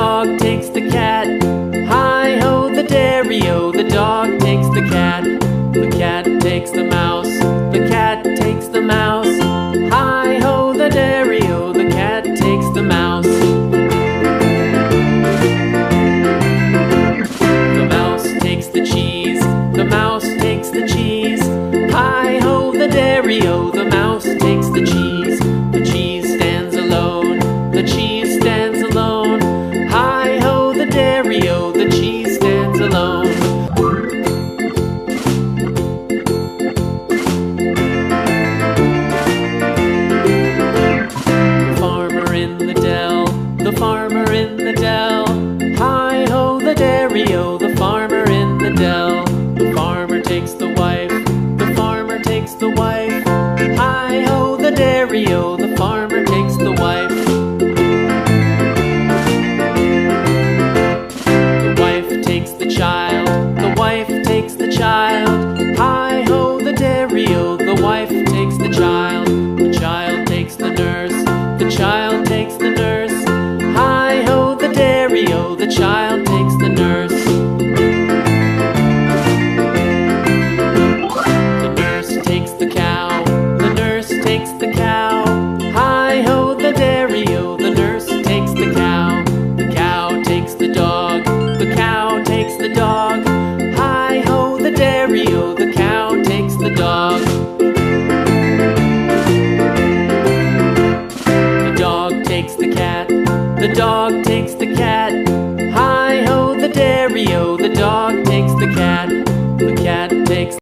dog takes the cat. Hi-ho, the dairy-o. The dog takes the cat. The cat takes the mouse. The cat takes the mouse. Hi-ho, the dairy-o. The cat takes the mouse. The mouse takes the cheese. The mouse takes the cheese. Hi-ho, the dairy-o. The mouse takes the cheese. The cheese stands alone. The cheese stands alone. Hi-ho, the dairy-o. The cheese stands alone. The farmer in the dell. The farmer in the dell. Hi-ho, the dairy-o. The farmer in the dell. The farmer takes the wife. The farmer takes the wife. Hi-ho, the dairy-o. The farmer takes the wife. The wife takes the child. The wife takes the child. Hi-ho, the dairy-o. The wife takes the child. The child takes the nurse. The child takes the nurse. Hi-ho, the dairy-o. The child takes the nurse. The nurse takes the cow. The nurse takes the cow. Hi-ho, the dairy-o. The nurse takes the cow. The cow takes the dog. The cow takes the dog. Hi-ho, the dairy-o. The cow takes the dog. The dog takes the cat. The dog takes the cat. Hi-ho, the dairy-o.